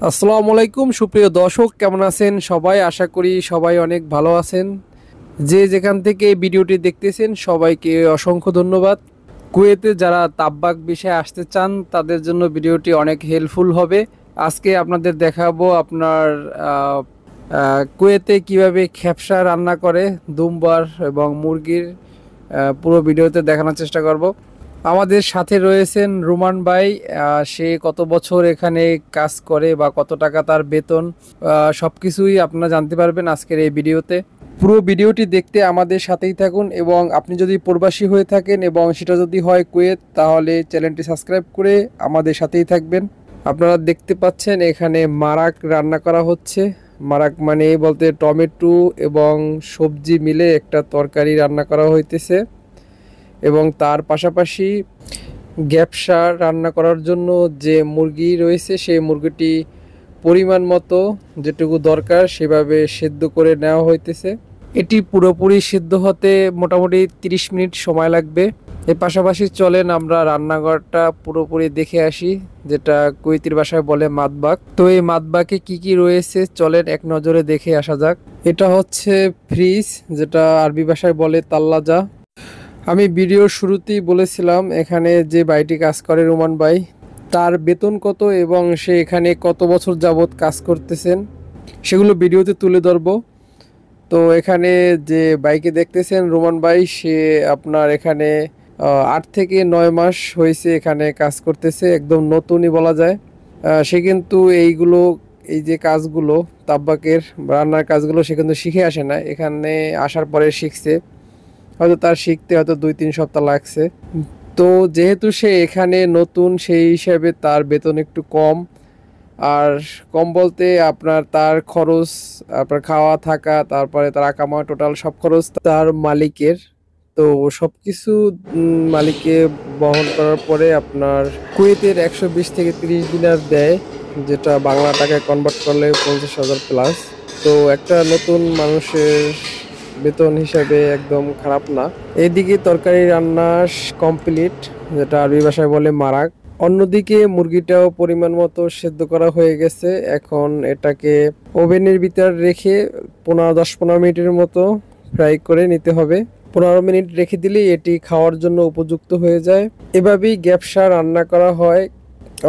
আসসালামু আলাইকুম সুপ্রিয় দর্শক, কেমন আছেন সবাই? আশা করি সবাই অনেক ভালো আছেন। যে যেখান থেকে এই ভিডিওটি দেখতেছেন সবাইকে অসংখ্য ধন্যবাদ। কুয়েতে যারা তাব্বাক বিষয়ে আসতে চান তাদের জন্য ভিডিওটি অনেক হেল্পফুল হবে। আজকে আপনাদের দেখাবো আপনার কুয়েতে কিভাবে খেপসা রান্না করে দুম্বার এবং মুরগির পুরো ভিডিওতে দেখানোর চেষ্টা করব। আমাদের সাথে রয়েছেন রুমান ভাই। সে কত বছর এখানে কাজ করে বা কত টাকা তার বেতন, সবকিছুই আপনারা জানতে পারবেন আজকের এই ভিডিওতে। পুরো ভিডিওটি দেখতে আমাদের সাথেই থাকুন এবং আপনি যদি প্রবাসী হয়ে থাকেন এবং সেটা যদি হয় কুয়েত, তাহলে চ্যানেলটি সাবস্ক্রাইব করে আমাদের সাথেই থাকবেন। আপনারা দেখতে পাচ্ছেন এখানে মারাক রান্না করা হচ্ছে। মারাক মানে বলতে টমেটো এবং সবজি মিলে একটা তরকারি রান্না করা হইতেছে এবং তার পাশাপাশি গ্যাপসা রান্না করার জন্য যে মুরগি রয়েছে সেই মুরগিটি পরিমাণ মতো যেটুকু দরকার সেভাবে সেদ্ধ করে নেওয়া হইতেছে। এটি পুরোপুরি সিদ্ধ হতে মোটামুটি 30 মিনিট সময় লাগবে। এর পাশাপাশি চলেন আমরা রান্নাঘরটা পুরোপুরি দেখে আসি, যেটা কুয়েতির ভাষায় বলে মাতবাক। তো এই মাতবাকে কি কি রয়েছে চলেন এক নজরে দেখে আসা যাক। এটা হচ্ছে ফ্রিজ, যেটা আরবি ভাষায় বলে তাল্লাজা। আমি ভিডিওর শুরুতেই বলেছিলাম এখানে যে ভাইটি কাজ করে রুমান ভাই, তার বেতন কত এবং সে এখানে কত বছর যাবৎ কাজ করতেছেন সেগুলো ভিডিওতে তুলে ধরবো। তো এখানে যে বাইকে দেখতেছেন রুমান ভাই, সে আপনার এখানে 8 থেকে 9 মাস হয়েছে এখানে কাজ করতেছে, একদম নতুনই বলা যায়। সে কিন্তু এই যে কাজগুলো তাব্বাকের রান্নার কাজগুলো সে কিন্তু শিখে আসে না, এখানে আসার পরে শিখছে। হয়তো তার শিখতে হয়তো 2-3 সপ্তাহ লাগছে। তো যেহেতু সে এখানে নতুন, সেই হিসাবে তার বেতন একটু কম। আর কম বলতে আপনার তার খরচ, আপনার খাওয়া থাকা, তারপরে তার আকামা, টোটাল সব খরচ তার মালিকের। তো সব কিছু মালিকে বহন করার পরে আপনার কুয়েতের 120 থেকে 30 দিনার দেয়, যেটা বাংলা টাকায় কনভার্ট করলে 50,000 প্লাস। তো একটা নতুন মানুষের বেতন হিসাবে একদম খারাপ না। এইদিকে তরকারি রান্না কমপ্লিট, যেটা আরবি ভাষায় বলে মারাক। অন্যদিকে মুরগিটাও পরিমাণ মতো সেদ্ধ করা হয়ে গেছে। এখন এটাকে ওভেনের ভিতর রেখে 10-15 মিনিটের মতো ফ্রাই করে নিতে হবে। 15 মিনিট রেখে দিলেই এটি খাওয়ার জন্য উপযুক্ত হয়ে যায়। এভাবেই গ্যাপসা রান্না করা হয়।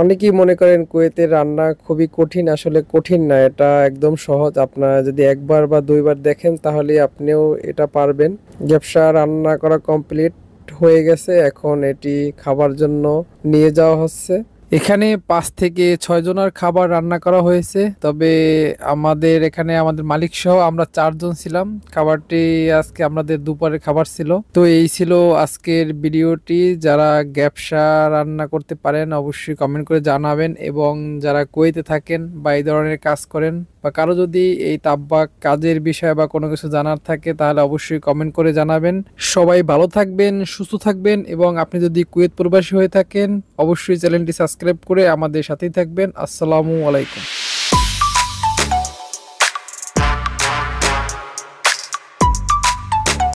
অনেকেই মনে করেন কুয়েতের রান্না খুবই কঠিন, আসলে কঠিন না, এটা একদম সহজ। আপনারা যদি একবার বা দুইবার দেখেন তাহলে আপনিও এটা পারবেন। গ্যাপসা রান্না করা কমপ্লিট হয়ে গেছে, এখন এটি খাবার জন্য নিয়ে যাওয়া হচ্ছে। এখানে 5 থেকে 6 জনের খাবার রান্না করা হয়েছে, তবে আমাদের এখানে আমাদের মালিক সহ আমরা 4 জন ছিলাম। খাবারটি আজকে আমাদের দুপুরের খাবার ছিল। তো এই ছিল আজকের ভিডিওটি। যারা গ্যাপসা রান্না করতে পারেন অবশ্যই কমেন্ট করে জানাবেন, এবং যারা কুয়েতে থাকেন বা এই ধরনের কাজ করেন বা কারো যদি এই তাব্বাক কাজের বিষয়ে বা কোনো কিছু জানার থাকে তাহলে অবশ্যই কমেন্ট করে জানাবেন। সবাই ভালো থাকবেন, সুস্থ থাকবেন, এবং আপনি যদি কুয়েত প্রবাসী হয়ে থাকেন অবশ্যই চ্যানেলটি সাবস্ক্রাইব করে আমাদের সাথেই থাকবেন। আসসালামু আলাইকুম।